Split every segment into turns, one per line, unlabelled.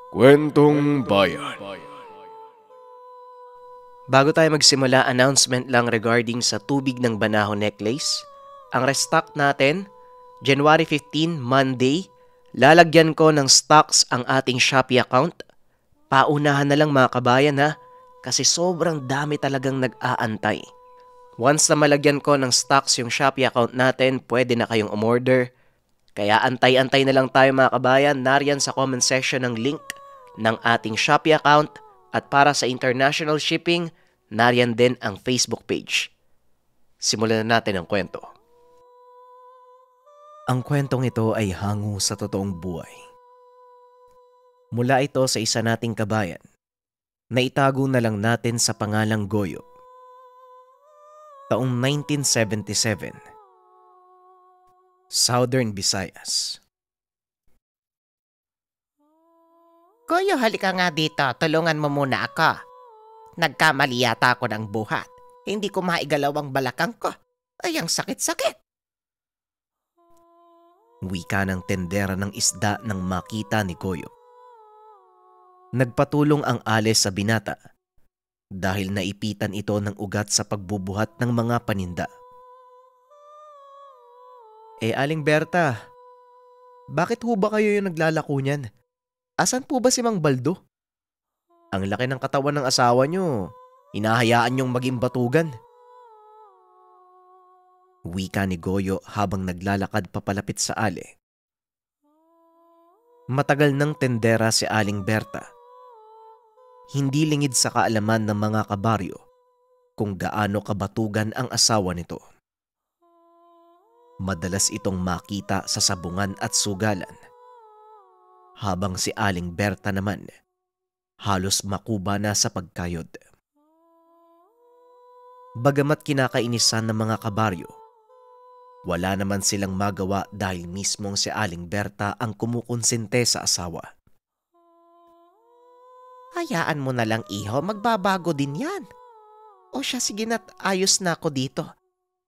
Kwentong Bayan.
Bago tayo magsimula, announcement lang regarding sa tubig ng Banahaw necklace. Ang restock natin, January 15, Monday, lalagyan ko ng stocks ang ating Shopee account. Paunahan na lang mga kabayan ha, kasi sobrang dami talagang nag-aantay. Once na malagyan ko ng stocks yung Shopee account natin, pwede na kayong umorder. Kaya antay-antay na lang tayo mga kabayan, nariyan sa comment section ng link ng ating Shopee account at para sa international shipping, nariyan din ang Facebook page. Simulan na natin ang kwento. Ang kwentong ito ay hango sa totoong buhay. Mula ito sa isa nating kabayan na itago na lang natin sa pangalang Goyo. Taong 1977, Southern Visayas.
Goyo, halika nga dito. Tulungan mo muna ako. Nagkamali yata ako ng buhat. Hindi ko maigalaw ang balakang ko. Ay, ang sakit-sakit.
Wika ng tendera ng isda nang makita ni Goyo. Nagpatulong ang Ales sa binata dahil naipitan ito ng ugat sa pagbubuhat ng mga paninda. Aling Berta, bakit ho ba kayo yung naglalako niyan? Asan po ba si Mang Baldo? Ang laki ng katawan ng asawa niyo. Hinahayaan niyong maging batugan. Wika ni Goyo habang naglalakad papalapit sa Ale. Matagal ng tendera si Aling Berta. Hindi lingid sa kaalaman ng mga kabaryo kung gaano kabatugan ang asawa nito. Madalas itong makita sa sabungan at sugalan. Habang si Aling Berta naman, halos makuba na sa pagkayod. Bagamat kinakainisan ng mga kabaryo, wala naman silang magawa dahil mismong si Aling Berta ang kumukonsente sa asawa.
Hayaan mo na lang, iho. Magbabago din yan. O siya, sige na't ayos na ako dito.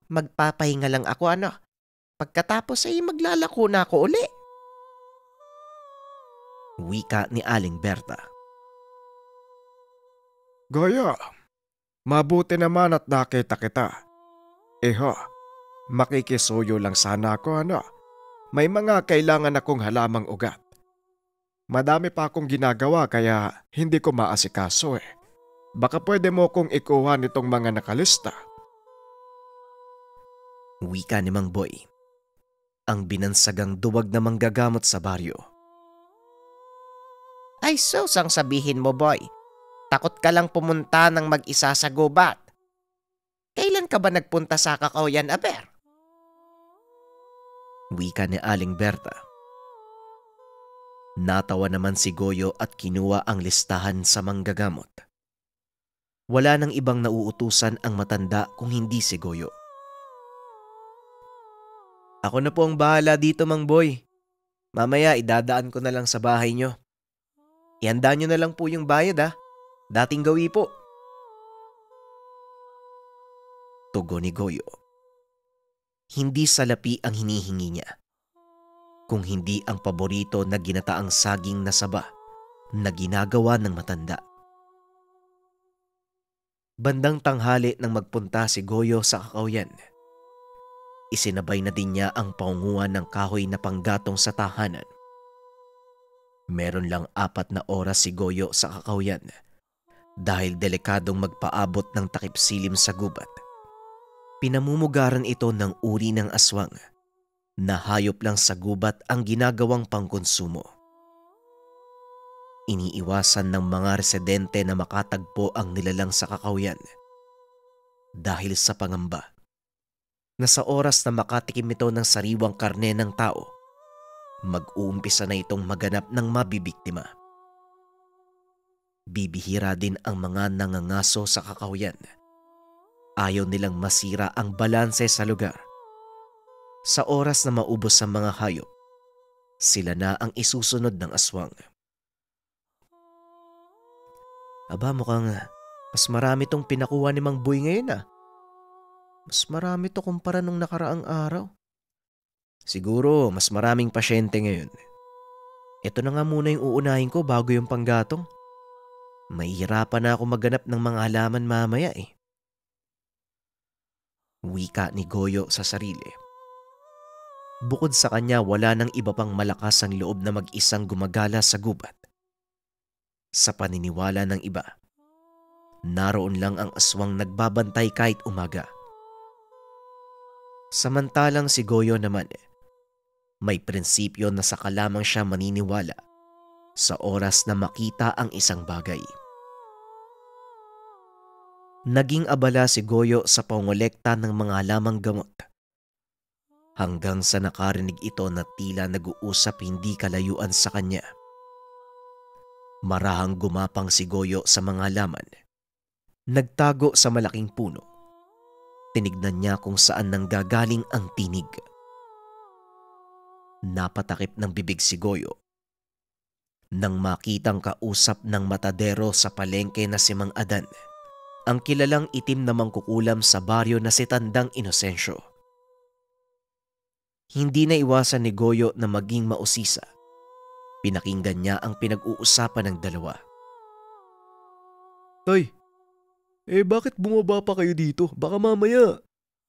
Magpapahinga lang ako, ano. Pagkatapos ay maglalako na ako uli.
Wika ni Aling Berta.
Goyo, mabuti naman at nakita kita. Iho, makikisuyo lang sana ako May mga kailangan akong halamang ugat. Madami pa akong ginagawa kaya hindi ko maasikaso Baka pwede mo kong ikuha nitong mga nakalista.
Wika ni Mang Boy, ang binansagang duwag na manggagamot sa baryo.
Ay, sus, ang sabihin mo, boy. Takot ka lang pumunta ng mag-isa sa gubat. Kailan ka ba nagpunta sa Kakaoyan, Aber?
Wika ni Aling Berta. Natawa naman si Goyo at kinuha ang listahan sa manggagamot. Wala nang ibang nauutusan ang matanda kung hindi si Goyo. Ako na po ang bahala dito, Mang Boy. Mamaya idadaan ko na lang sa bahay nyo. Ihanda nyo na lang po yung bayad Dating gawi po. Tugon ni Goyo. Hindi salapi ang hinihingi niya, kung hindi ang paborito na ginataang saging na saba na ginagawa ng matanda. Bandang tanghali nang magpunta si Goyo sa Kakaoyan, isinabay na din niya ang paunguhan ng kahoy na panggatong sa tahanan. Meron lang 4 na oras si Goyo sa Kakaoyan dahil delikadong magpaabot ng takip silim sa gubat. Pinamumugaran ito ng uri ng aswang na hayop lang sa gubat ang ginagawang pangkonsumo. Iniiwasan ng mga residente na makatagpo ang nilalang sa Kakaoyan dahil sa pangamba na sa oras na makatikim ito ng sariwang karne ng tao, mag-uumpisa na itong maganap ng mabibiktima. Bibihira din ang mga nangangaso sa Kakaoyan. Ayaw nilang masira ang balanse sa lugar. Sa oras na maubos ang mga hayop, sila na ang isusunod ng aswang. Aba, mukhang mas marami tong pinakuha ni Mang Boy ngayon Mas marami to kumpara nung nakaraang araw. Siguro mas maraming pasyente ngayon. Ito na nga muna yung uunahin ko bago yung panggatong. Mahihirapan na ako maghanap ng mga halaman mamaya eh. Wika ni Goyo sa sarili. Bukod sa kanya, wala nang iba pang malakas ang loob na mag-isang gumagala sa gubat. Sa paniniwala ng iba, naroon lang ang aswang nagbabantay kahit umaga. Samantalang si Goyo naman, may prinsipyo na saka lamang siya maniniwala sa oras na makita ang isang bagay. Naging abala si Goyo sa pangolekta ng mga halamang gamot. Hanggang sa nakarinig ito na tila nag-uusap hindi kalayuan sa kanya. Marahang gumapang si Goyo sa mga halaman. Nagtago sa malaking puno. Tinignan niya kung saan nanggagaling ang tinig. Napatakip ng bibig si Goyo nang makitang kausap ng matadero sa palengke na si Mang Adan, ang kilalang itim na mangkukulam sa baryo na si Tandang Inocencio. Hindi na iwasan ni Goyo na maging mausisa. Pinakinggan niya ang pinag-uusapan ng dalawa.
Tay, bakit bumaba pa kayo dito? Baka mamaya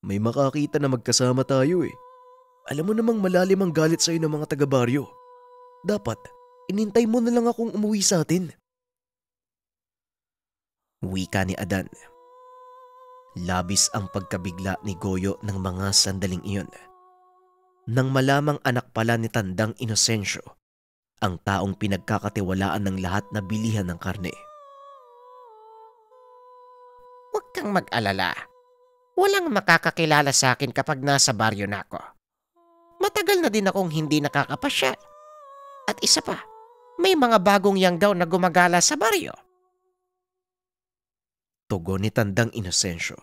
may makakita na magkasama tayo eh. Alam mo namang malalim ang galit sa'yo ng mga taga-baryo. Dapat, inintay mo na lang akong umuwi sa atin.
Wika ni Adan. Labis ang pagkabigla ni Goyo ng mga sandaling iyon. Nang malamang anak pala ni Tandang Inocencio, ang taong pinagkakatiwalaan ng lahat na bilihan ng karne.
Huwag kang mag-alala. Walang makakakilala sa akin kapag nasa baryo na ako. Matagal na din akong hindi nakakapasya. At isa pa, may mga bagong yanggaw na gumagala sa baryo.
Tugon ni Tandang Inocencio.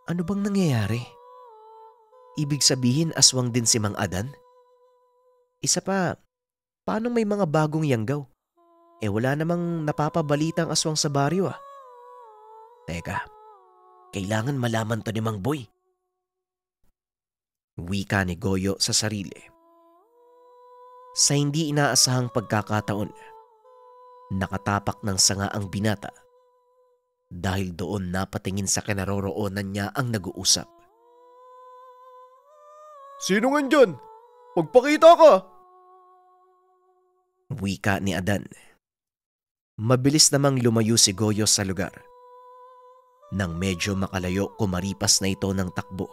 Ano bang nangyayari? Ibig sabihin aswang din si Mang Adan? Isa pa, paano may mga bagong yanggaw? Wala namang napapabalitang aswang sa baryo ah. Teka, kailangan malaman to ni Mang Boy. Wika ni Goyo sa sarili. Sa hindi inaasahang pagkakataon, nakatapak ng sanga ang binata. Dahil doon napatingin sa kinaroroonan niya ang nag-uusap.
Sino nga dyan? Magpakita ka!
Wika ni Adan. Mabilis namang lumayo si Goyo sa lugar. Nang medyo makalayo, kumaripas na ito ng takbo.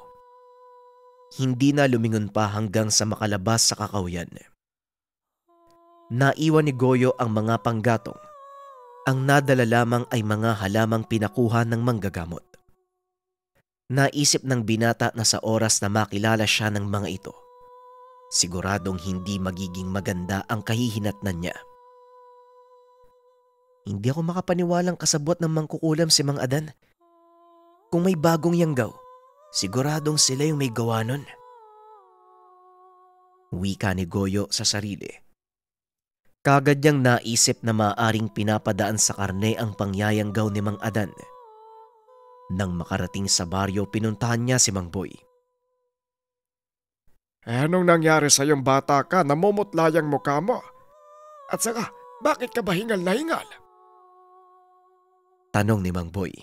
Hindi na lumingon pa hanggang sa makalabas sa kakawyan. Naiwan ni Goyo ang mga panggatong. Ang nadala lamang ay mga halamang pinakuha ng manggagamot. Naisip ng binata na sa oras na makilala siya ng mga ito, siguradong hindi magiging maganda ang kahihinatnan niya. Hindi ako makapaniwalang kasabwat ng mangkukulam si Mang Adan. Kung may bagong yanggaw, siguradong sila yung may gawa nun. Wika ni Goyo sa sarili. Kagad niyang naisip na maaaring pinapadaan sa karne ang pangyayanggaw ni Mang Adan. Nang makarating sa baryo, pinuntahan niya si Mang Boy.
Anong nangyari sa iyong bata ka? Namumutlayang mukha mo. At saka, bakit ka ba hingal na hingal?
Tanong ni Mang Boy.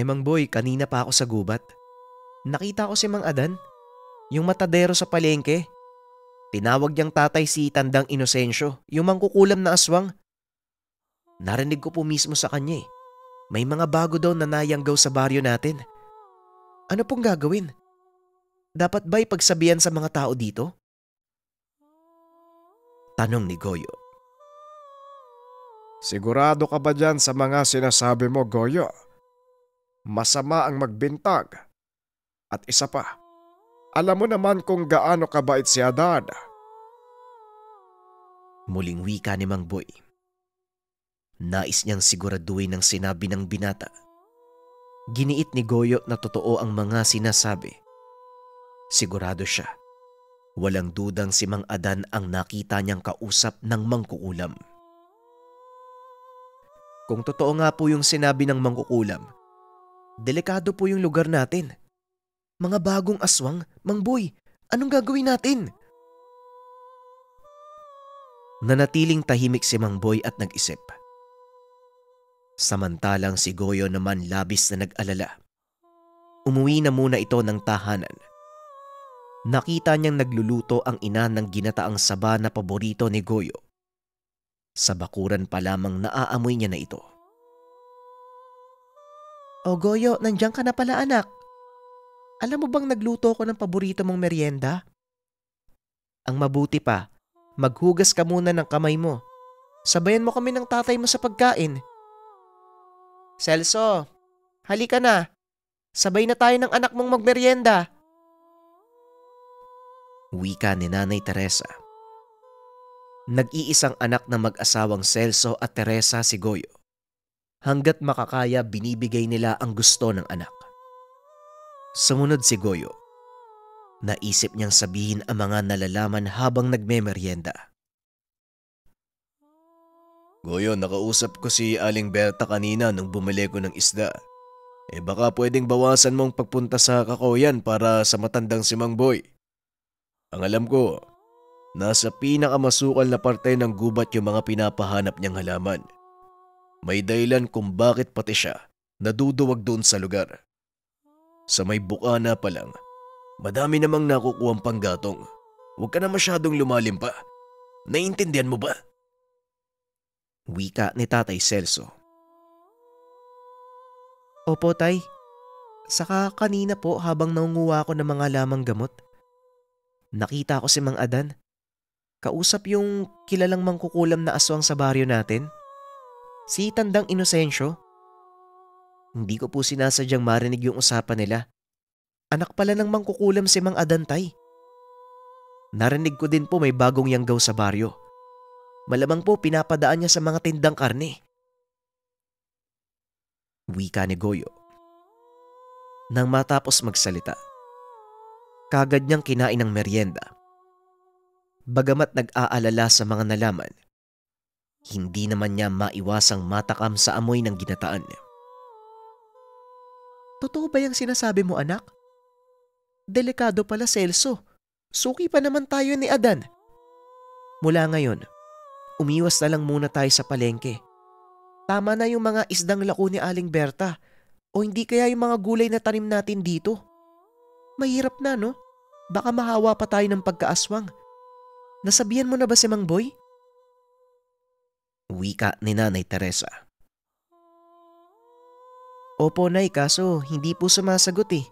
Mang Boy, kanina pa ako sa gubat. Nakita ko si Mang Adan, yung matadero sa palengke. Tinawag niyang tatay si Tandang Inocencio, yung mangkukulam na aswang. Narinig ko po mismo sa kanya eh. May mga bago daw na nayanggaw sa baryo natin. Ano pong gagawin? Dapat ba'y pagsabihan sa mga tao dito? Tanong ni Goyo.
Sigurado ka ba dyan sa mga sinasabi mo, Goyo? Masama ang magbintag. At isa pa, alam mo naman kung gaano kabait si Adan.
Muling wika ni Mang Boy. Nais niyang siguraduhin ang sinabi ng binata. Giniit ni Goyo na totoo ang mga sinasabi. Sigurado siya. Walang dudang si Mang Adan ang nakita niyang kausap ng mangkukulam. Kung totoo nga po yung sinabi ng mangkukulam, delikado po yung lugar natin. Mga bagong aswang, Mang Boy, anong gagawin natin? Nanatiling tahimik si Mang Boy at nag-isip. Samantalang si Goyo naman labis na nag-alala. Umuwi na muna ito ng tahanan. Nakita niyang nagluluto ang ina ng ginataang saba na paborito ni Goyo. Sa bakuran pa lamang naaamoy niya na ito. "O Goyo, nandiyan ka na pala anak. Alam mo bang nagluto ko ng paborito mong merienda? Ang mabuti pa, maghugas ka muna ng kamay mo. Sabayan mo kami ng tatay mo sa pagkain." "Celso, halika na. Sabay na tayo ng anak mong magmerienda." Wika ni Nanay Teresa. Nag-iisang anak ng mag-asawang Celso at Teresa si Goyo. Hanggat makakaya binibigay nila ang gusto ng anak. Sumunod si Goyo. Naisip niyang sabihin ang mga nalalaman habang nagmemeryenda.
Goyo, nakausap ko si Aling Berta kanina nung bumili ko ng isda. Baka pwedeng bawasan mong pagpunta sa Kakoyan para sa matandang si Mang Boy. Ang alam ko, nasa pinakamasukal na parte ng gubat yung mga pinapahanap niyang halaman. May dahilan kung bakit pati siya naduduwag doon sa lugar. Sa may bukana pa lang, madami namang nakukuhang panggatong. Huwag ka na masyadong lumalim pa. Naiintindihan mo ba?
Wika ni Tatay Celso. Opo, Tay. Saka kanina po habang nangunguha ako ng mga lamang gamot, nakita ko si Mang Adan. Kausap yung kilalang mangkukulam na aswang sa baryo natin. Si Tandang Inocencio. Hindi ko po sinasadyang marinig yung usapan nila. Anak pala ng mangkukulam si Mang Adan, Tay. Narinig ko din po may bagong yanggaw sa baryo. Malamang po pinapadaan niya sa mga tindang karne. Wika ni Goyo. Nang matapos magsalita, kagad niyang kinain ng merienda. Bagamat nag-aalala sa mga nalaman, hindi naman niya maiwasang matakam sa amoy ng ginataan. Totoo ba yung sinasabi mo, anak? Delikado pala, Celso. Suki pa naman tayo ni Adan. Mula ngayon, umiwas na lang muna tayo sa palengke. Tama na yung mga isdang lako ni Aling Berta o hindi kaya yung mga gulay na tanim natin dito. Mahirap na, no? Baka mahawa pa tayo ng pagkaaswang. Nasabihan mo na ba si Mang Boy? Wika ni Nanay Teresa. Opo, Nay, kaso hindi po sumasagot eh.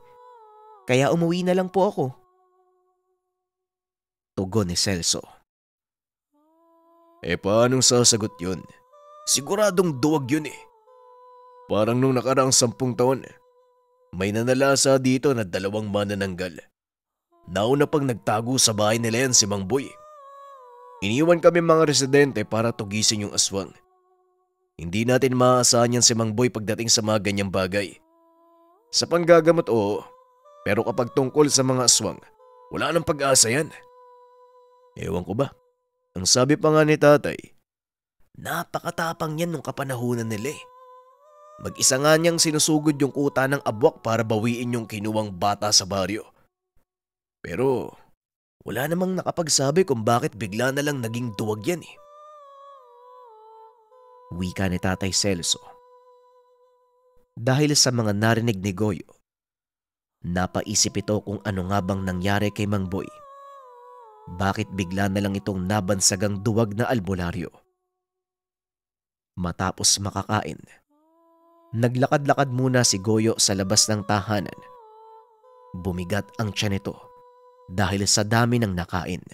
Kaya umuwi na lang po ako. Tugon ni Celso.
Paanong sasagot yun? Siguradong duwag yun eh. Parang nung nakaraang 10 taon, may nanalasa dito na 2 manananggal. Nauna pang nagtago sa bahay nila yan si Mang Boy. Iniwan kami mga residente para tugisin yung aswang. Hindi natin maaasahan yan si Mang Boy pagdating sa mga ganyang bagay. Sa panggagamot oo, pero kapag tungkol sa mga aswang, wala nang pag-asa yan. Ewan ko ba, ang sabi pa nga ni tatay, napakatapang yan nung kapanahunan nila eh. Mag-isa nga niyang sinusugod yung kuta ng abwak para bawiin yung kinuwang bata sa baryo. Pero wala namang nakapagsabi kung bakit bigla na lang naging duwag yan eh.
Wika ni Tatay Celso. Dahil sa mga narinig ni Goyo, napaisip ito kung ano nga bang nangyari kay Mang Boy. Bakit bigla na lang itong nabansagang duwag na albularyo? Matapos makakain, naglakad-lakad muna si Goyo sa labas ng tahanan. Bumigat ang tiyan nito dahil sa dami ng nakain.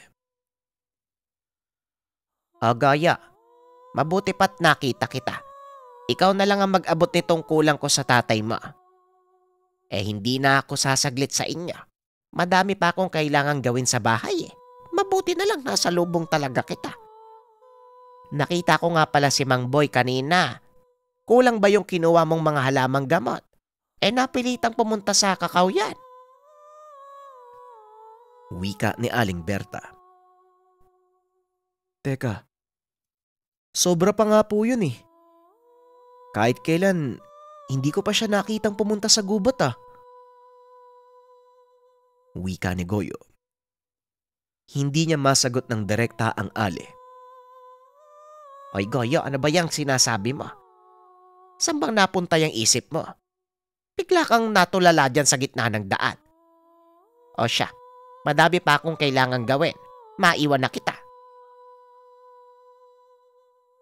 Gaya, mabuti pa't nakita kita. Ikaw na lang ang mag-abot nitong kulang ko sa tatay mo. Hindi na ako sasaglit sa inyo. Madami pa akong kailangang gawin sa bahay eh. Mabuti na lang nasa lubong talaga kita. Nakita ko nga pala si Mang Boy kanina. Kulang ba yung kinuha mong mga halamang gamot? Napilitang pumunta sa Kakoyan.
Wika ni Aling Berta. Teka, sobra pa nga po yun eh. Kahit kailan, hindi ko pa siya nakitang pumunta sa gubat ah. Wika ni Goyo. Hindi niya masagot ng direkta ang ale.
Hoy Goyo, ano ba yung sinasabi mo? Saan bang napunta yung isip mo? Bigla kang natulala dyan sa gitna ng daan. O siya, madami pa akong kailangang gawin. Maiwan na kita.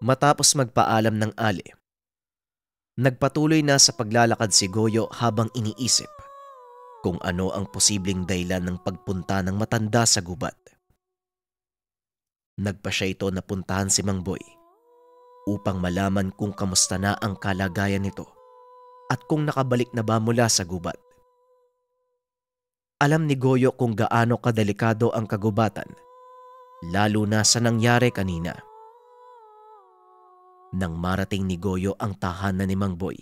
Matapos magpaalam ng Ali, nagpatuloy na sa paglalakad si Goyo habang iniisip kung ano ang posibleng dahilan ng pagpunta ng matanda sa gubat. Nagpa siya ito na puntahan si Mang Boy upang malaman kung kamusta na ang kalagayan nito at kung nakabalik na ba mula sa gubat. Alam ni Goyo kung gaano kadelikado ang kagubatan, lalo na sa nangyari kanina. Nang marating ni Goyo ang tahanan ni Mang Boy,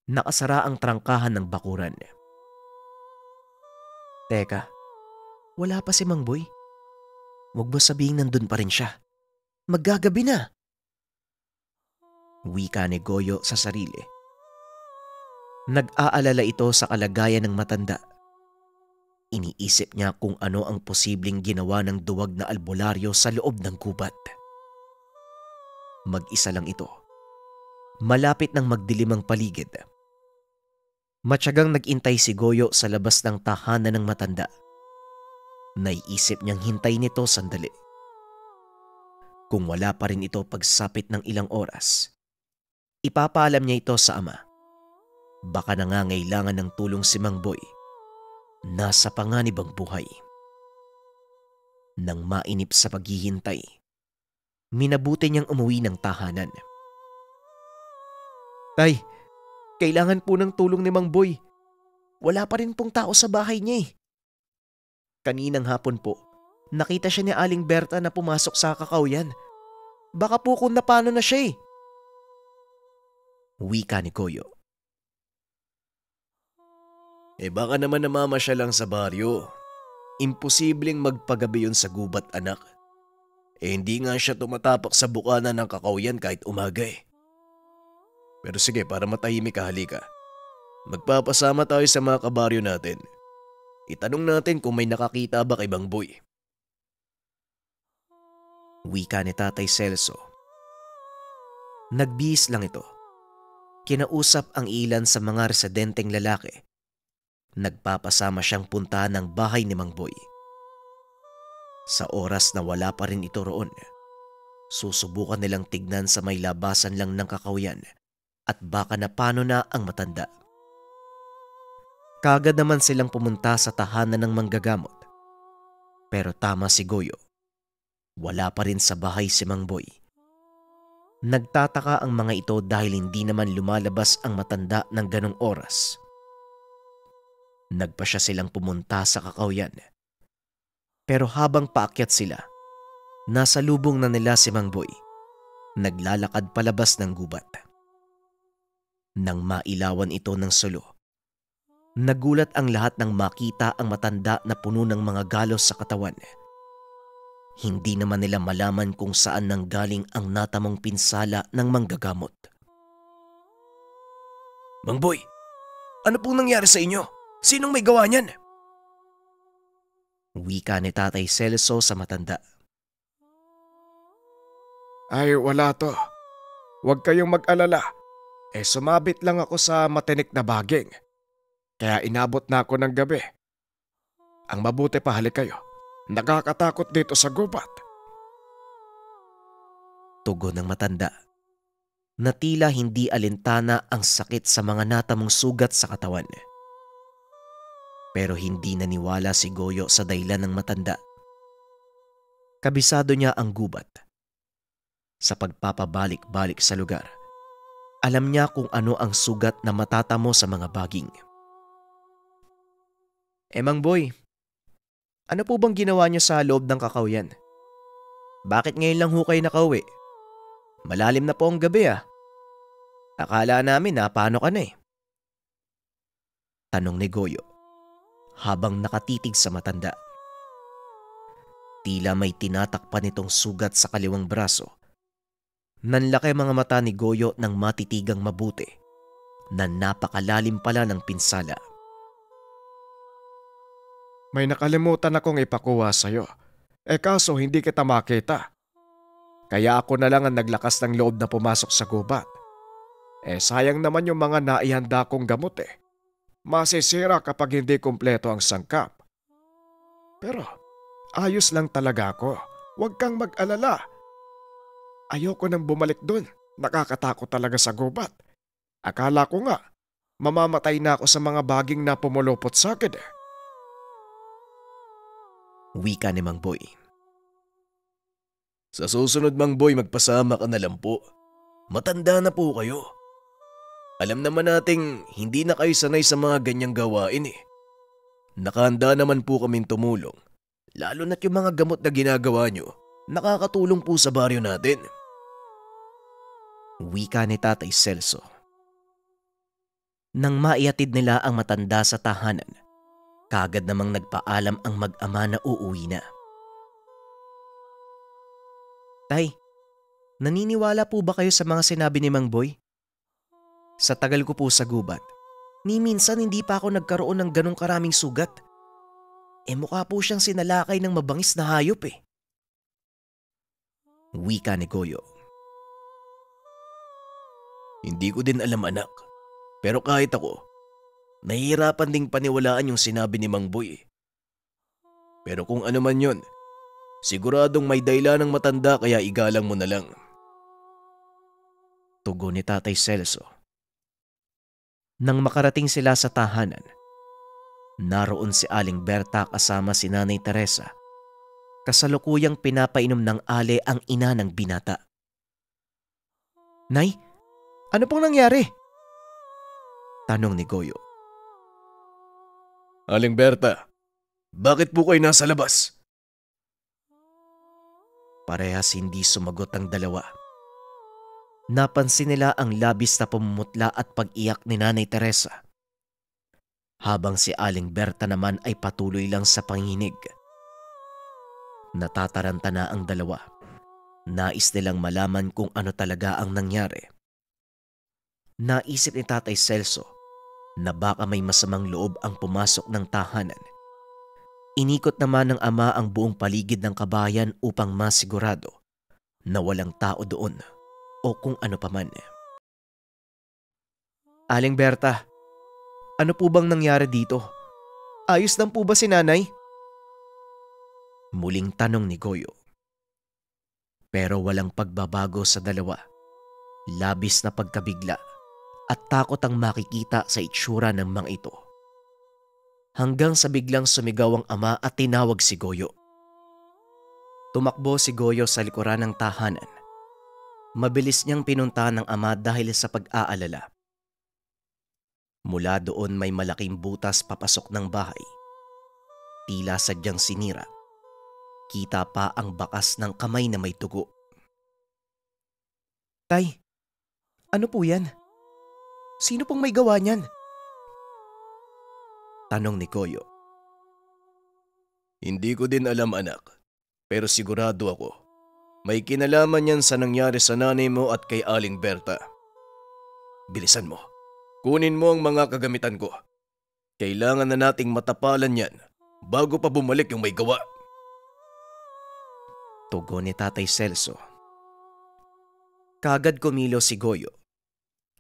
nakasara ang trangkahan ng bakuran. Teka, wala pa si Mang Boy? Huwag mo sabihing nandun pa rin siya. Maggagabi na. Wika ni Goyo sa sarili. Nag-aalala ito sa kalagayan ng matanda. Iniisip niya kung ano ang posibleng ginawa ng duwag na albularyo sa loob ng gubat. Mag-isa lang ito. Malapit ng magdilim ang paligid. Matyagang nag-intay si Goyo sa labas ng tahanan ng matanda. Naiisip niyang hintayin ito sandali. Kung wala pa rin ito pagsapit ng ilang oras, ipapaalam niya ito sa ama. Baka nangangailangan ng tulong si Mang Boy. Nasa panganib ang buhay. Nang mainip sa paghihintay, minabuti niyang umuwi ng tahanan. Tay, kailangan po ng tulong ni Mang Boy. Wala pa rin pong tao sa bahay niya eh. Kaninang hapon po, nakita siya ni Aling Berta na pumasok sa kakawyan. Baka po kung napano na siya eh. Wika ni Goyo. Baka naman namama siya lang sa baryo. Imposibleng magpagabi yun sa gubat, anak. Hindi nga siya tumatapak sa bukana ng kakawyan kahit umaga eh. Pero sige, para matahimik ka, halika. Magpapasama tayo sa mga kabaryo natin. Itanong natin kung may nakakita ba kay Mang Boy. Wika ni Tatay Celso. Nagbihis lang ito. Kinausap ang ilan sa mga residenteng lalaki. Nagpapasama siyang puntahan ng bahay ni Mang Boy. Sa oras na wala pa rin ito roon, susubukan nilang tignan sa may labasan lang ng kakawyan at baka napano na ang matanda. Kaagad naman silang pumunta sa tahanan ng manggagamot. Pero tama si Goyo. Wala pa rin sa bahay si Mang Boy. Nagtataka ang mga ito dahil hindi naman lumalabas ang matanda ng ganong oras. Nagpa siya silang pumunta sa kakawyan. Pero habang paakyat sila, nasa lubong na nila si Mang Boy. Naglalakad palabas ng gubat. Nang mailawan ito ng sulo, nagulat ang lahat nang makita ang matanda na puno ng mga galos sa katawan. Hindi naman nila malaman kung saan nanggaling ang natamong pinsala ng manggagamot. Mang Boy, ano pong nangyari sa inyo? Sinong may gawa niyan? Wika ni Tatay Celso sa matanda.
Ay, wala to. Huwag kayong mag-alala. Sumabit lang ako sa matinik na baging. Kaya inabot na ako ng gabi. Ang mabuti pa, halik kayo. Nakakatakot dito sa gubat.
Tugon ng matanda na tila hindi alintana ang sakit sa mga natamong sugat sa katawan. Pero hindi naniwala si Goyo sa dahilan ng matanda. Kabisado niya ang gubat. Sa pagpapabalik-balik sa lugar, alam niya kung ano ang sugat na matatamo sa mga baging. Mang Boy, ano po bang ginawa niyo sa loob ng kakawyan? Bakit ngayon lang ho kayo nakauwi? Malalim na po ang gabi ah. Akala namin na paano ka na eh. Tanong ni Goyo habang nakatitig sa matanda. Tila may tinatakpan itong sugat sa kaliwang braso. Nanlaki mga mata ni Goyo ng matitigang mabuti na napakalalim pala ng pinsala.
May nakalimutan akong ipakuha sa'yo. Kaso hindi kita makita. Kaya ako na lang ang naglakas ng loob na pumasok sa gubat. Sayang naman yung mga naihanda kong gamot eh. Masisira kapag hindi kumpleto ang sangkap. Pero ayos lang talaga ako. Huwag kang mag-alala. Ayoko nang bumalik dun. Nakakatakot talaga sa gubat. Akala ko nga, mamamatay na ako sa mga baging na pumulupot sa akin eh.
Wika ni Mang Boy.
Sa susunod, Mang Boy, magpasama ka na lang po. Matanda na po kayo. Alam naman nating hindi na kayo sanay sa mga ganyang gawain eh. Nakahanda naman po kaming tumulong. Lalo na't yung mga gamot na ginagawa nyo, nakakatulong po sa baryo natin.
Wika ni Tatay Celso. Nang maiatid nila ang matanda sa tahanan, kaagad namang nagpaalam ang mag-ama na uuwi na. Tay, naniniwala po ba kayo sa mga sinabi ni Mang Boy? Sa tagal ko po sa gubat, ni minsan hindi pa ako nagkaroon ng ganong karaming sugat. Mukha po siyang sinalakay ng mabangis na hayop eh. Wika ni Goyo.
Hindi ko din alam, anak. Pero kahit ako, nahihirapan ding paniwalaan yung sinabi ni Mang Boy. Pero kung ano man yun, siguradong may dahilan ng matanda kaya igalang mo na lang.
Tugon ni Tatay Celso. Nang makarating sila sa tahanan, naroon si Aling Berta kasama si Nanay Teresa. Kasalukuyang pinapainom ng ale ang ina ng binata. Nay, ano pong nangyari? Tanong ni Goyo.
Aling Berta, bakit po kayo nasa labas?
Parehas hindi sumagot ang dalawa. Napansin nila ang labis na pamumutla at pag-iyak ni Nanay Teresa. Habang si Aling Berta naman ay patuloy lang sa panginginig. Natataranta na ang dalawa. Nais nilang malaman kung ano talaga ang nangyari. Naisip ni Tatay Celso na baka may masamang loob ang pumasok ng tahanan. Inikot naman ng ama ang buong paligid ng kabayan upang masigurado na walang tao doon o kung ano paman. Aling Berta, ano po bang nangyari dito? Ayos lang po ba si nanay? Muling tanong ni Goyo. Pero walang pagbabago sa dalawa. Labis na pagkabigla at takot ang makikita sa itsura ng mga ito. Hanggang sa biglang sumigaw ang ama at tinawag si Goyo. Tumakbo si Goyo sa likuran ng tahanan. Mabilis niyang pinuntahan ng ama dahil sa pag-aalala. Mula doon may malaking butas papasok ng bahay. Tila sadyang sinira. Kita pa ang bakas ng kamay na may dugo. Tay, ano po yan? Sino pong may gawa niyan? Tanong ni Goyo.
Hindi ko din alam, anak. Pero sigurado ako. May kinalaman yan sa nangyari sa nanay mo at kay Aling Berta. Bilisan mo. Kunin mo ang mga kagamitan ko. Kailangan na nating matapalan yan bago pa bumalik yung may gawa.
Tugon ni Tatay Celso. Kagad kumilo si Goyo.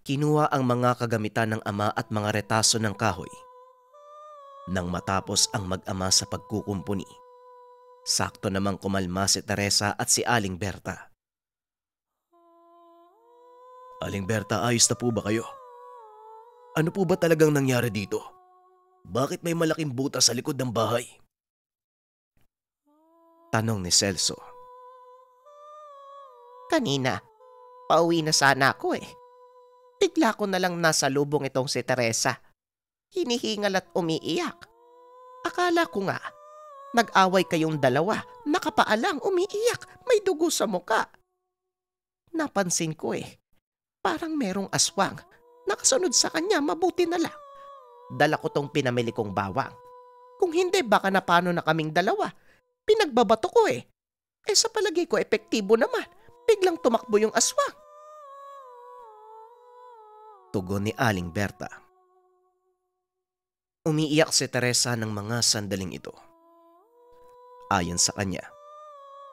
Kinuha ang mga kagamitan ng ama at mga retaso ng kahoy. Nang matapos ang mag-ama sa pagkukumpuni, sakto namang kumalma si Teresa at si Aling Berta.
Aling Berta, ayos na po ba kayo? Ano po ba talagang nangyari dito? Bakit may malaking butas sa likod ng bahay?
Tanong ni Celso.
Kanina, pauwi na sana ako eh. Bigla ko na lang nasa lubong itong si Teresa. Hinihingal at umiiyak. Akala ko nga, nag-away kayong dalawa, nakapaalang umiiyak, may dugo sa muka. Napansin ko eh, parang merong aswang. Nakasunod sa kanya, mabuti na lang. Dala ko tong pinamili kong bawang. Kung hindi, baka napano na kaming dalawa. Pinagbabato ko eh. Sa palagay ko, epektibo naman. Biglang tumakbo yung aswang.
Tugon ni Aling Berta. Umiiyak si Teresa ng mga sandaling ito. Ayon sa kanya,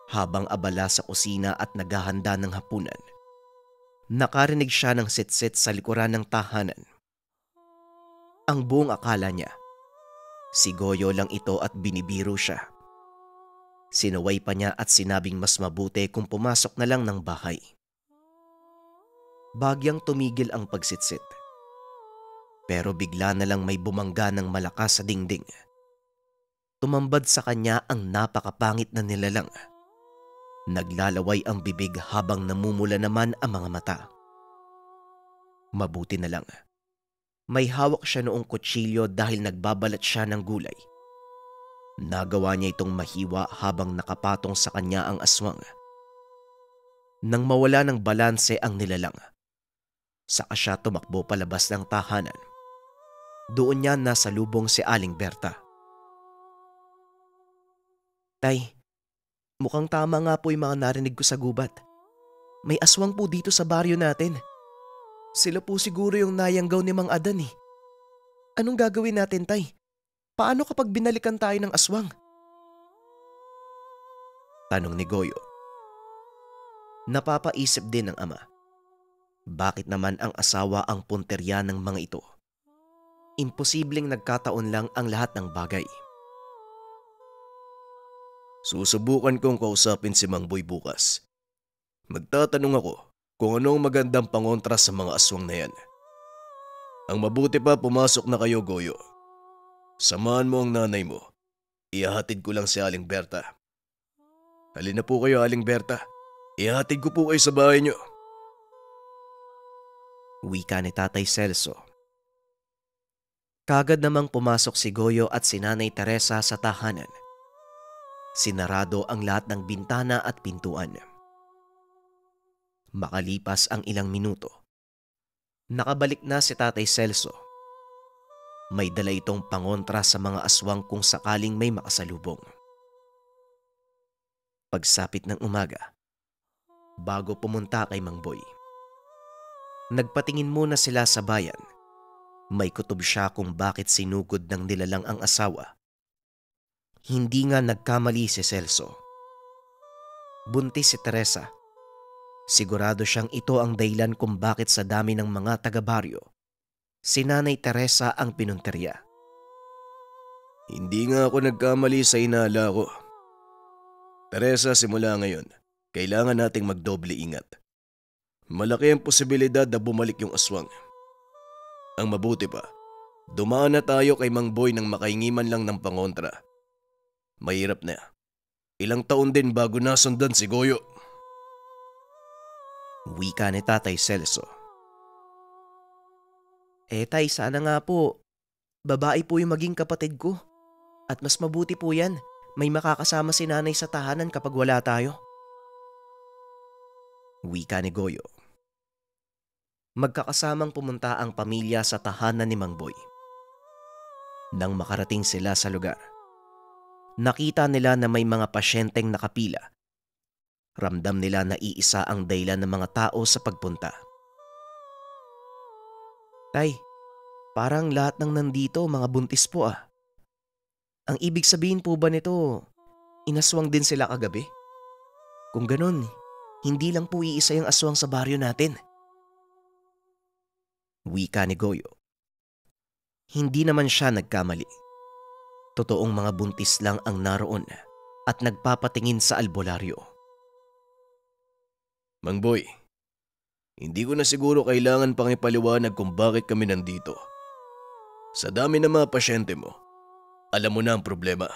Habang abala sa kusina at naghahanda ng hapunan, nakarinig siya ng sitsit sa likuran ng tahanan. Ang buong akala niya, si Goyo lang ito at binibiro siya. Sinuway pa niya at sinabing mas mabuti kung pumasok na lang ng bahay. Bagyang tumigil ang pagsitsit. Pero bigla na lang may bumangga ng malakas sa dingding. Tumambad sa kanya ang napakapangit na nilalang. Naglalaway ang bibig habang namumula naman ang mga mata. Mabuti na lang. May hawak siya noong kutsilyo dahil nagbabalat siya ng gulay. Nagawa niya itong mahiwa habang nakapatong sa kanya ang aswang. Nang mawala ng balanse ang nilalang, saka siya tumakbo palabas ng tahanan. Doon niya nasalubong si Aling Berta. Tay, mukhang tama nga po yung mga narinig ko sa gubat. May aswang po dito sa baryo natin. Sila po siguro yung nayanggaw ni Mang Adan eh. Anong gagawin natin, Tay? Paano kapag binalikan tayo ng aswang? Tanong ni Goyo. Napapaisip din ng ama. Bakit naman ang asawa ang punterya ng mga ito? Imposibleng nagkataon lang ang lahat ng bagay.
Susubukan kong kausapin si Mang Boy bukas. Magtatanong ako kung anong magandang pangontra sa mga aswang na yan. Ang mabuti pa pumasok na kayo, Goyo. Samahan mo ang nanay mo. Ihahatid ko lang si Aling Berta. Halina po kayo, Aling Berta. Ihahatid ko po kayo sa bahay niyo.
Wika ni Tatay Celso. Kagad namang pumasok si Goyo at si Nanay Teresa sa tahanan. Sinarado ang lahat ng bintana at pintuan. Makalipas ang ilang minuto, nakabalik na si Tatay Celso. May dala itong pangontra sa mga aswang kung sakaling may makasalubong. Pagsapit ng umaga, bago pumunta kay Mang Boy, nagpatingin muna sila sa bayan. May kutob siya kung bakit sinugod ng nilalang ang asawa. Hindi nga nagkamali si Celso. Buntis si Teresa. Sigurado siyang ito ang dahilan kung bakit sa dami ng mga taga-baryo, si Nanay Teresa ang pinunterya.
Hindi nga ako nagkamali sa inala ko. Teresa, simula ngayon, kailangan nating magdoble ingat. Malaki ang posibilidad na bumalik yung aswang. Ang mabuti pa, dumaan na tayo kay Mang Boy nang makahingiman lang ng pangontra. Mahirap na. Ilang taon din bago nasundan si Goyo.
Wika ni Tatay Celso. Tay, sana nga po, babae po yung maging kapatid ko. At mas mabuti po yan, may makakasama si nanay sa tahanan kapag wala tayo. Wika ni Goyo. Magkakasamang pumunta ang pamilya sa tahanan ni Mang Boy. Nang makarating sila sa lugar, nakita nila na may mga pasyenteng nakapila. Ramdam nila na iisa ang dahilan ng mga tao sa pagpunta. Tay, parang lahat ng nandito mga buntis po ah. Ang ibig sabihin po ba nito, inaswang din sila kagabi? Kung ganun, hindi lang po iisa yung aswang sa baryo natin. Wika ni Goyo. Hindi naman siya nagkamali. Totoong mga buntis lang ang naroon at nagpapatingin sa albularyo.
Mang Boy, hindi ko na siguro kailangan pang ipaliwanag kung bakit kami nandito. Sa dami ng mga pasyente mo, alam mo na ang problema.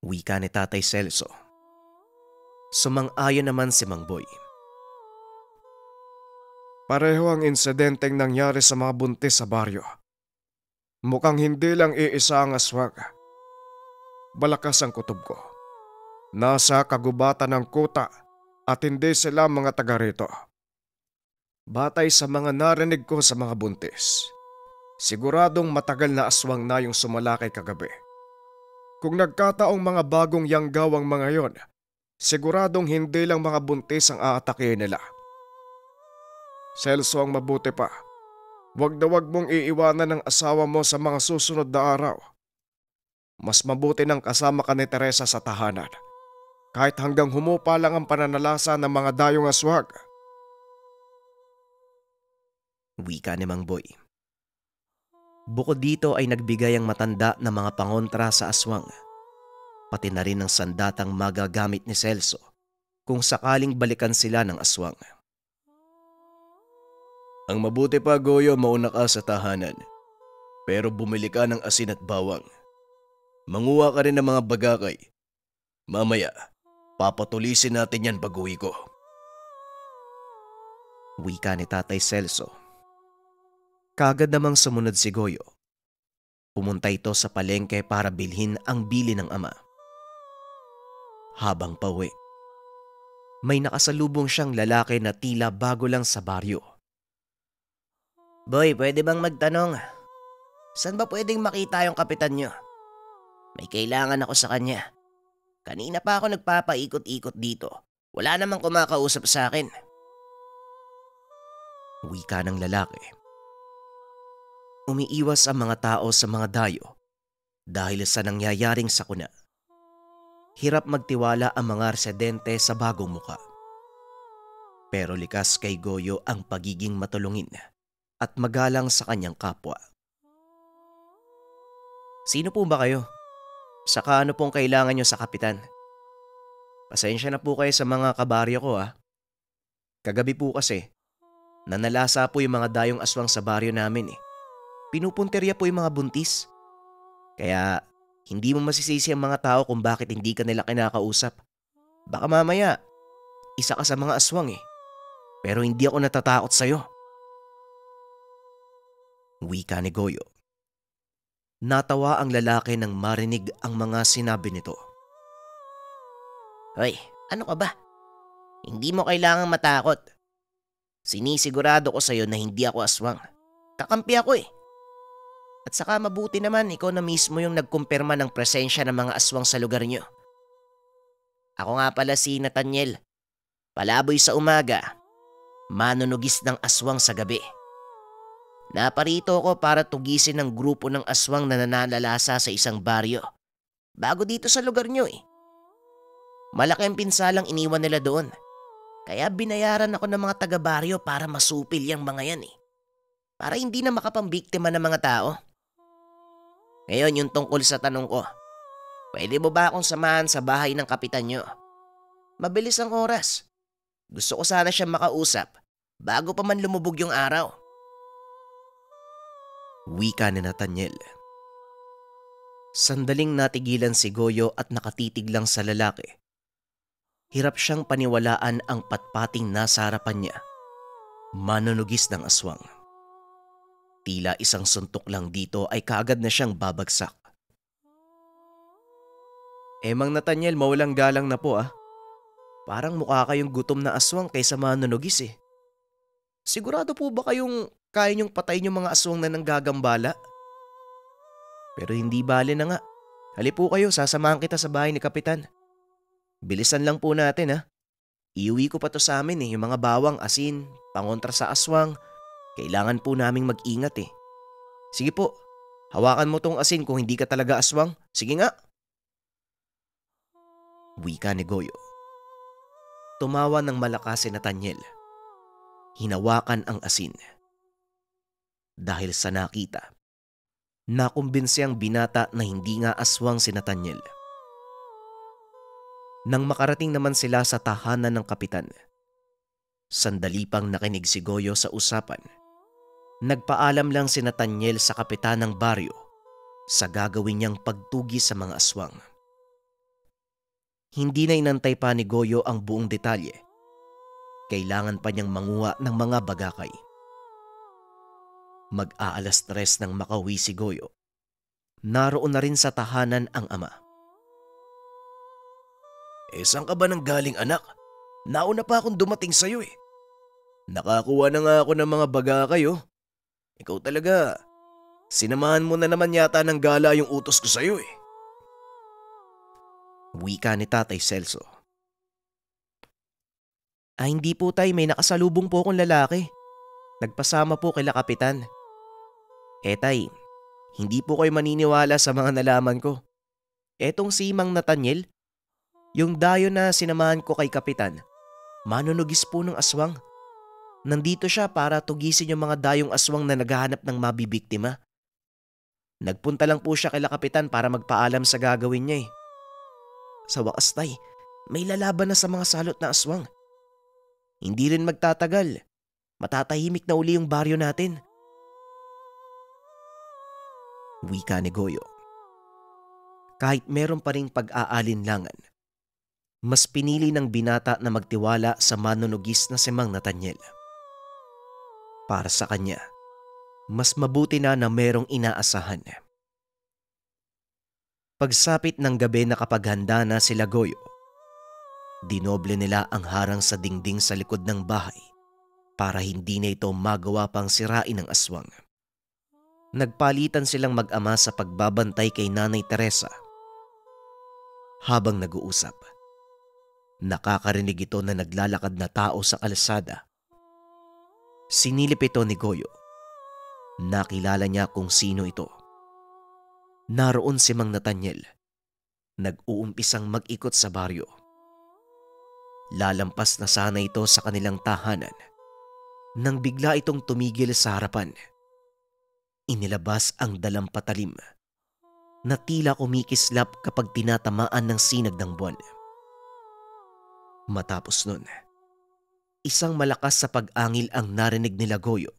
Wika ni Tatay Celso. Sumang-ayon naman si Mang Boy.
Pareho ang insidenteng nangyari sa mga buntis sa baryo. Mukhang hindi lang iisa ang aswang. Malakas ang kutob ko. Nasa kagubatan ng kuta at hindi sila mga taga rito. Batay sa mga narinig ko sa mga buntis, siguradong matagal na aswang na yung sumalakay kagabi. Kung nagkataong mga bagong yanggaw ang mga yon, siguradong hindi lang mga buntis ang aatakihin nila. Celso, ang mabuti pa, wag na wag mong iiwanan ng asawa mo sa mga susunod na araw. Mas mabuti nang kasama ka ni Teresa sa tahanan kahit hanggang humupa lang ang pananalasa ng mga dayong aswang.
Wika ni Mang Boy. Bukod dito ay nagbigay ang matanda ng mga pangontra sa aswang, pati na rin ang sandatang magagamit ni Celso kung sakaling balikan sila ng aswang.
Ang mabuti pa, Goyo, mauna ka sa tahanan. Pero bumili ka ng asin at bawang. Manguha ka rin ng mga bagakay. Mamaya, papatulisin natin yan pag-uwi ko.
Wika ni Tatay Celso. Kagad namang sumunod si Goyo. Pumunta ito sa palengke para bilhin ang bili ng ama. Habang pauwi, may nakasalubong siyang lalaki na tila bago lang sa baryo.
Boy, pwede bang magtanong? Saan ba pwedeng makita yung kapitan nyo? May kailangan ako sa kanya. Kanina pa ako nagpapaikot-ikot dito. Wala namang kumakausap sa akin.
Wika ng lalaki. Umiiwas ang mga tao sa mga dayo dahil sa nangyayaring sakuna. Hirap magtiwala ang mga residente sa bagong muka. Pero likas kay Goyo ang pagiging matulungin at magalang sa kanyang kapwa. Sino po ba kayo? Saka ano pong kailangan nyo sa kapitan? Pasensya na po kayo sa mga kabaryo ko Kagabi po kasi, nanalasa po yung mga dayong aswang sa baryo namin Pinupunterya po yung mga buntis. Kaya hindi mo masisisi ang mga tao kung bakit hindi ka nila kinakausap. Baka mamaya, isa ka sa mga aswang Pero hindi ako natatakot sa'yo. Wika ni Goyo. Natawa ang lalaki nang marinig ang mga sinabi nito.
Hoy, ano ka ba? Hindi mo kailangang matakot. Sinisigurado ko sa'yo na hindi ako aswang. Kakampi ako At saka mabuti naman ikaw na mismo yung nagkumpirma ng presensya ng mga aswang sa lugar nyo. Ako nga pala si Nathaniel. Palaboy sa umaga, manunugis ng aswang sa gabi. Naparito ko para tugisin ang grupo ng aswang na nananalasa sa isang baryo. Bago dito sa lugar nyo Malaki ang pinsalang iniwan nila doon. Kaya binayaran ako ng mga taga-baryo para masupil yung mga yan Para hindi na makapambiktima ng mga tao. Ngayon yung tungkol sa tanong ko. Pwede mo ba akong samahan sa bahay ng kapitan nyo? Mabilis ang oras. Gusto ko sana siyang makausap bago pa man lumubog yung araw.
Wika ni Nathaniel. Sandaling natigilan si Goyo at nakatitig lang sa lalaki. Hirap siyang paniwalaan ang patpating nasa harapan niya. Manunugis ng aswang. Tila isang suntok lang dito ay kaagad na siyang babagsak. Mang Nathaniel, mawalang galang na po Parang mukha kayong gutom na aswang kaysa manunugis Sigurado po ba kayong kaya niyong patayin yung mga aswang na nanggagambala? Pero hindi bale na nga. Hali po kayo, sasamahan kita sa bahay ni Kapitan. Bilisan lang po natin Iuwi ko pa to sa amin yung mga bawang, asin, pangontra sa aswang. Kailangan po naming mag-ingat Sige po, hawakan mo tong asin kung hindi ka talaga aswang. Sige nga. Wika ni Goyo. Tumawa ng malakas si Nathaniel. Hinawakan ang asin. Dahil sa nakita, nakumbinsi ang binata na hindi nga aswang si Nathaniel. Nang makarating naman sila sa tahanan ng kapitan, sandali pang nakinig si Goyo sa usapan. Nagpaalam lang si Nathaniel sa kapitan ng baryo sa gagawin niyang pagtugi sa mga aswang. Hindi na inantay pa ni Goyo ang buong detalye. Kailangan pa niyang manguha ng mga bagakay. Mag-aalas 3 nang makauwi si Goyo. Naroon na rin sa tahanan ang ama.
Saan ka ba nang galing, anak? Nauna pa akong dumating sa'yo Nakakuha na nga ako ng mga bagakay Ikaw talaga, sinamahan mo na naman yata ng gala yung utos ko sa'yo
Wika ni Tatay Celso. Hindi po tay, may nakasalubong po akong lalaki. Nagpasama po kila Kapitan. Tay, hindi po kayo maniniwala sa mga nalaman ko. Etong si Mang Nathaniel, Yung dayo na sinamahan ko kay Kapitan, manunugis po ng aswang. Nandito siya para tugisin yung mga dayong aswang na naghahanap ng mabibiktima. Nagpunta lang po siya kay Kapitan para magpaalam sa gagawin niya eh. Sa wakas tay, may lalaban na sa mga salot na aswang. Hindi rin magtatagal. Matatahimik na uli yung baryo natin. Wika ni Goyo. Kahit meron pa ring pag-aalinlangan, mas pinili ng binata na magtiwala sa manunugis na si Mang Nathaniel. Para sa kanya, mas mabuti na merong inaasahan. Pagsapit ng gabi na kapaghanda na sila Goyo, dinoble nila ang harang sa dingding sa likod ng bahay para hindi na ito magawa pang sirain ng aswang. Nagpalitan silang mag-ama sa pagbabantay kay Nanay Teresa. Habang nag-uusap, nakakarinig ito na naglalakad na tao sa kalsada. Sinilip ito ni Goyo. Nakilala niya kung sino ito. Naroon si Mang Nathaniel. Nag-uumpisang mag-ikot sa baryo. Lalampas na sana ito sa kanilang tahanan nang bigla itong tumigil sa harapan. Inilabas ang dalampatalim na tila kumikislap kapag tinatamaan ng sinag ng buwan. Matapos nun, isang malakas sa pag-angil ang narinig nila Goyo.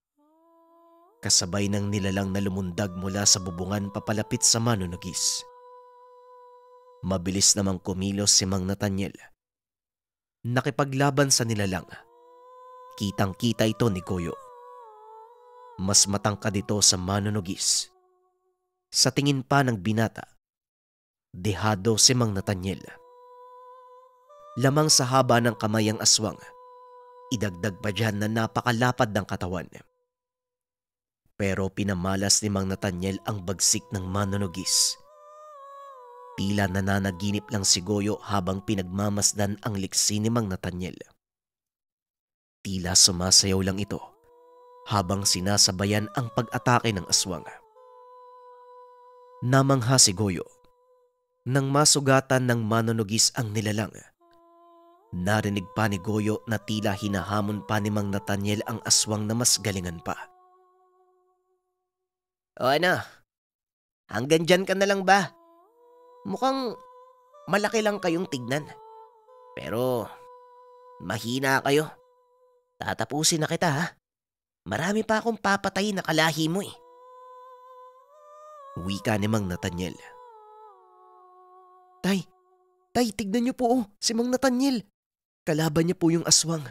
Kasabay ng nilalang na lumundag mula sa bubungan papalapit sa manunugis. Mabilis namang kumilos si Mang Nathaniel. Nakipaglaban sa nilalang. Kitang-kita ito ni Goyo. Mas matangkad ito sa manunugis. Sa tingin pa ng binata, dehado si Mang Nathaniel. Lamang sa haba ng kamay ang aswang, idagdag pa dyan na napakalapad ng katawan. Pero pinamalas ni Mang Nathaniel ang bagsik ng manunugis. Tila nananaginip lang si Goyo habang pinagmamasdan ang liksi ni Mang Nathaniel. Tila sumasayaw lang ito habang sinasabayan ang pag-atake ng aswang. Namangha si Goyo nang masugatan ng manunugis ang nilalang. Narinig pa ni Goyo na tila hinahamon pa ni Mang Nathaniel ang aswang na mas galingan pa.
O ano? Hanggang dyan ka na lang ba? Mukhang malaki lang kayong tignan. Pero mahina kayo. Tatapusin na kita ha. Marami pa akong papatayin na kalahi mo eh.
Wika ni Mang Nathaniel. Tay, tignan niyo po si Mang Nathaniel. Kalaban niya po yung aswang.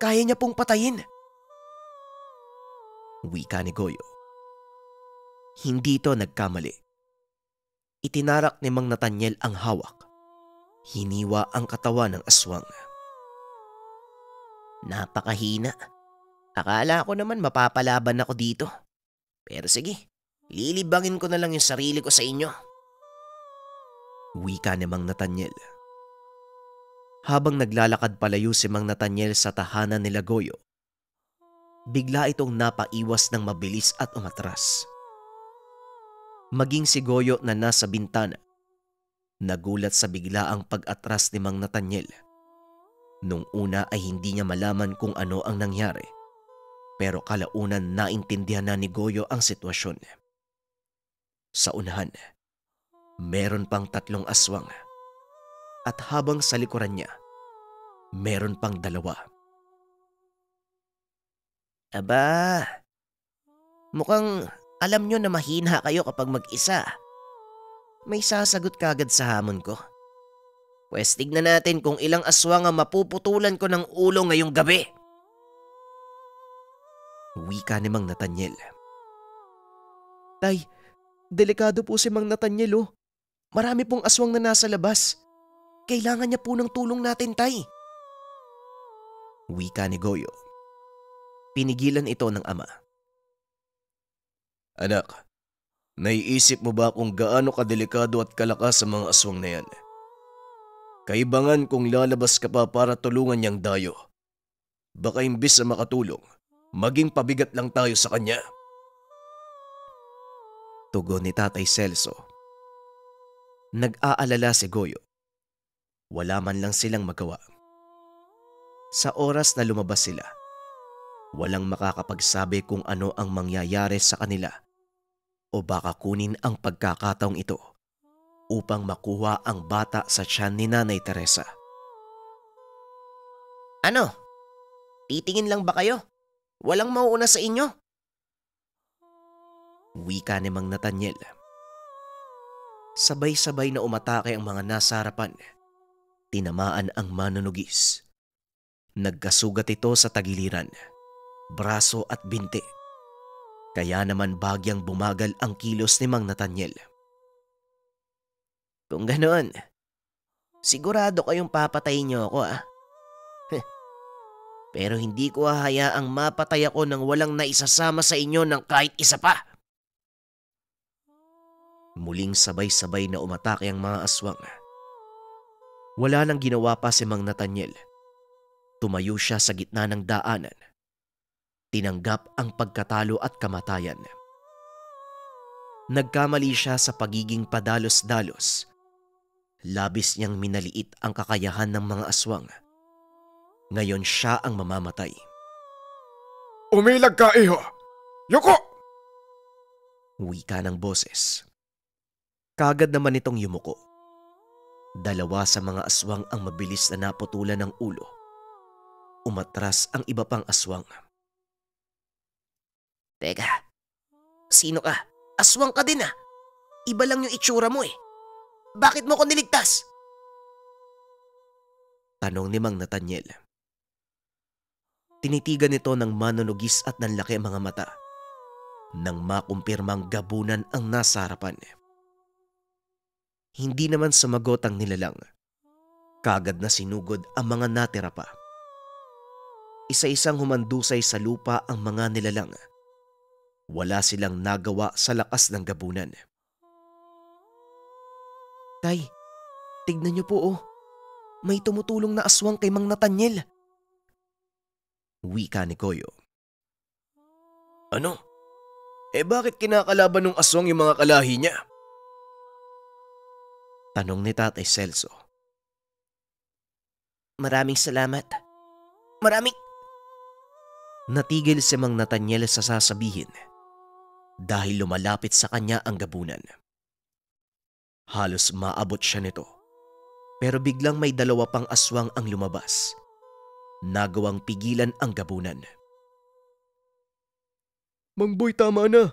Kaya niya pong patayin. Wika ni Goyo. Hindi ito nagkamali. Itinarak ni Mang Nathaniel ang hawak. Hiniwa ang katawan ng aswang.
Napakahina. Akala ko naman mapapalaban ako dito. Pero sige, lilibangin ko na lang yung sarili ko sa inyo.
Wika ni Mang Nathaniel. Habang naglalakad palayo si Mang Nathaniel sa tahanan nila Goyo, bigla itong napaiwas ng mabilis at umatras. Maging si Goyo na nasa bintana, nagulat sa biglaang pag-atras ni Mang Nathaniel. Nung una ay hindi niya malaman kung ano ang nangyari, pero kalaunan naintindihan na ni Goyo ang sitwasyon. Sa unahan, meron pang 3 aswang at habang sa likuran niya, meron pang 2.
Aba, mukhang alam nyo na mahina kayo kapag mag-isa. May sasagot kagad sa hamon ko. Pwes tignan natin kung ilang aswang ang mapuputulan ko ng ulo ngayong gabi.
Wika ni Mang Nathaniel. Tay, delikado po si Mang Nathaniel. Marami pong aswang na nasa labas. Kailangan niya po ng tulong natin, Tay. Wika ni Goyo. Pinigilan ito ng ama.
Anak, naiisip mo ba kung gaano kadelikado at kalakas sa mga aswang na yan? Kaibangan kung lalabas ka pa para tulungan niyang dayo. Baka imbis na makatulong, maging pabigat lang tayo sa kanya.
Tugon ni Tatay Celso. Nag-aalala si Goyo. Wala man lang silang magawa. Sa oras na lumabas sila, walang makakapagsabi kung ano ang mangyayari sa kanila o baka kunin ang pagkakataong ito upang makuha ang bata sa tiyan ni Nanay Teresa.
Ano? Titingin lang ba kayo? Walang mauuna sa inyo?
Wika ni Mang Nathaniel. Sabay-sabay na umatake ang mga nasa harapan. Tinamaan ang manunugis. Nagkasugat ito sa tagiliran, braso at binti. Kaya naman bagyang bumagal ang kilos ni Mang Nathaniel.
Kung ganoon, sigurado kayong papatayin niyo ako Pero hindi ko hahayaang mapatay ako nang walang naisasama sa inyo ng kahit isa pa.
Muling sabay-sabay na umatake ang mga aswang. Wala nang ginawa pa si Mang Nathaniel. Tumayo siya sa gitna ng daanan. Tinanggap ang pagkatalo at kamatayan. Nagkamali siya sa pagiging padalos-dalos. Labis niyang minaliit ang kakayahan ng mga aswang. Ngayon siya ang mamamatay.
Umilag ka, iho! Yuko!
Wika ng boses. Kagad naman itong yumuko. Dalawa sa mga aswang ang mabilis na naputulan ng ulo. Umatras ang iba pang aswang.
Teka, sino ka? Aswang ka din Iba lang yung itsura mo Bakit mo ko niligtas?
Tanong ni Mang Nathaniel. Tinitigan nito ng manunugis at nanlaki ang mga mata nang makumpirmang gabunan ang nasa harapan. Hindi naman sumagot ang nilalang. Kagad na sinugod ang mga natira pa. Isa-isang humandusay sa lupa ang mga nilalang. Wala silang nagawa sa lakas ng gabunan. Tay, tignan niyo po May tumutulong na aswang kay Mang Nathaniel. Wika ni Goyo.
Ano? Bakit kinakalaban ng aswang yung mga kalahi niya?
Tanong ni Tatay Celso.
Maraming salamat.
Natigil si Mang Nathaniel sa sasabihin dahil lumalapit sa kanya ang gabunan. Halos maabot siya nito, pero biglang may dalawa pang aswang ang lumabas. Nagawang pigilan ang gabunan.
Mang Boy, tama na.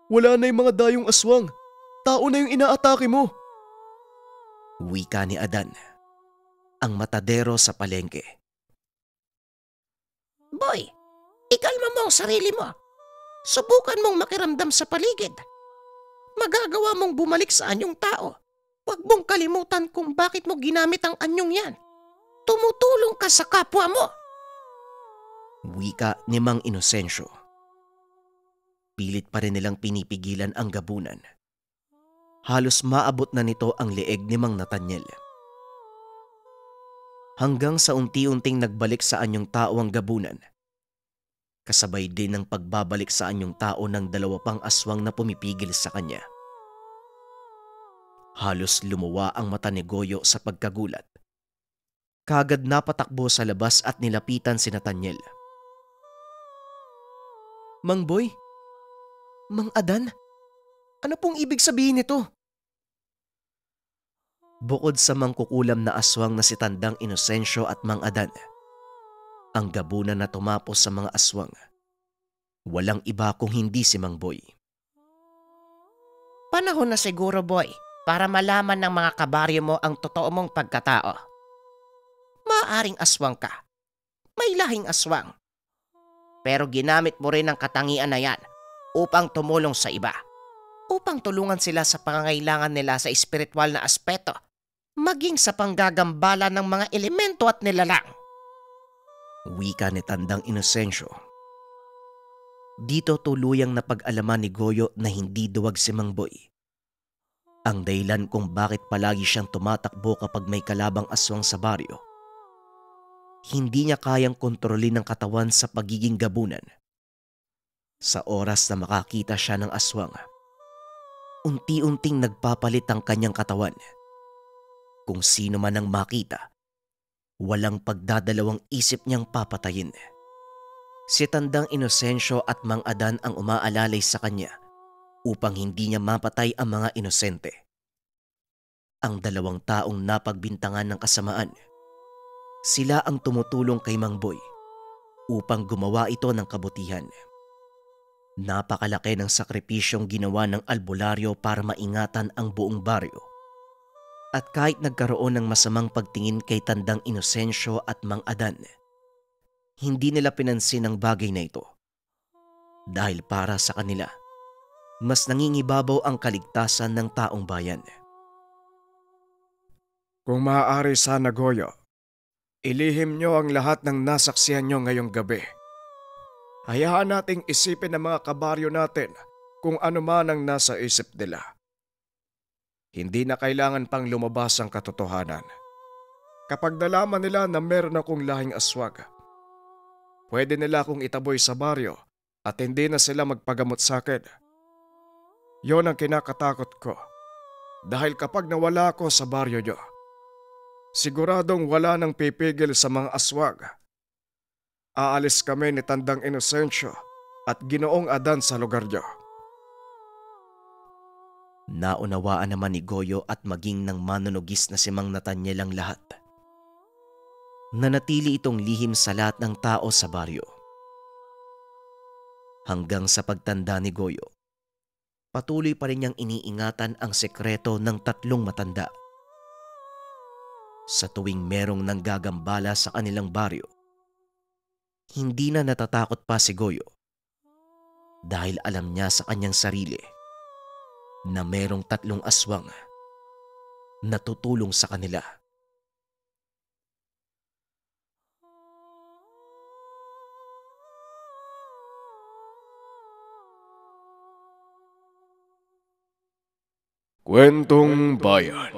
Wala na yung mga dayong aswang. Tao na yung inaatake mo.
Wika ni Adan, ang matadero sa palengke.
Boy, ikalma mo ang sarili mo. Subukan mong makiramdam sa paligid. Magagawa mong bumalik sa anyong tao. Huwag mong kalimutan kung bakit mo ginamit ang anyong yan. Tumutulong ka sa kapwa mo.
Wika ni Mang Inocencio. Pilit pa rin nilang pinipigilan ang gabunan. Halos maabot na nito ang leeg ni Mang Nathaniel. Hanggang sa unti-unting nagbalik sa anyong tao ang gabunan. Kasabay din ng pagbabalik sa anyong tao ng dalawa pang aswang na pumipigil sa kanya. Halos lumuwa ang mata ni Goyo sa pagkagulat. Kagad napatakbo sa labas at nilapitan si Nathaniel. Mang Boy? Mang Adan? Ano pong ibig sabihin nito? Bukod sa mangkukulam na aswang na si Tandang Inocencio at Mang Adan, ang gabunan na tumapos sa mga aswang, walang iba kung hindi si Mang Boy.
Panahon na siguro, Boy, para malaman ng mga kabaryo mo ang totoo mong pagkatao. Maaring aswang ka. May lahing aswang. Pero ginamit mo rin ang katangian na yan upang tumulong sa iba. Upang tulungan sila sa pangangailangan nila sa espiritual na aspeto, maging sa panggagambala ng mga elemento at nilalang.
Wika ni Tandang Inocencio. Dito tuluyang napag-alaman ni Goyo na hindi duwag si Mang Boy. Ang dahilan kung bakit palagi siyang tumatakbo kapag may kalabang aswang sa baryo. Hindi niya kayang kontrolin ang katawan sa pagiging gabunan. Sa oras na makakita siya ng aswang, unti-unting nagpapalit ang kanyang katawan. Kung sino man ang makita, walang pagdadalawang isip niyang papatayin. Si Tandang Inosensyo at Mang Adan ang umaalalay sa kanya upang hindi niya mapatay ang mga inosente. Ang dalawang taong napagbintangan ng kasamaan, sila ang tumutulong kay Mang Boy upang gumawa ito ng kabutihan. Napakalaki ng sakripisyong ginawa ng albularyo para maingatan ang buong baryo. At kahit nagkaroon ng masamang pagtingin kay Tandang Inosensyo at Mang Adan, hindi nila pinansin ang bagay na ito. Dahil para sa kanila, mas nangingibabaw ang kaligtasan ng taong bayan.
Kung maaari sana, Goyo, ilihim nyo ang lahat ng nasaksihan nyo ngayong gabi. Hayaan nating isipin ng mga kabaryo natin kung ano man ang nasa isip nila. Hindi na kailangan pang lumabas ang katotohanan. Kapag nalaman nila na meron akong lahing aswag, pwede nila akong itaboy sa baryo at hindi na sila magpagamot sa akin. Yon ang kinakatakot ko. Dahil kapag nawala ako sa baryo nyo, siguradong wala nang pipigil sa mga aswag. Aalis kami ni Tandang Inosensyo at Ginoong Adan sa lugar nyo.
Naunawaan naman ni Goyo at maging ng manunugis na si Mang Nathaniel ang lahat. Nanatili itong lihim sa lahat ng tao sa baryo. Hanggang sa pagtanda ni Goyo, patuloy pa rin niyang iniingatan ang sekreto ng tatlong matanda. Sa tuwing merong nanggagambala sa kanilang baryo, hindi na natatakot pa si Goyo dahil alam niya sa kanyang sarili na merong tatlong aswang na tutulong sa kanila.
Kwentong Bayan.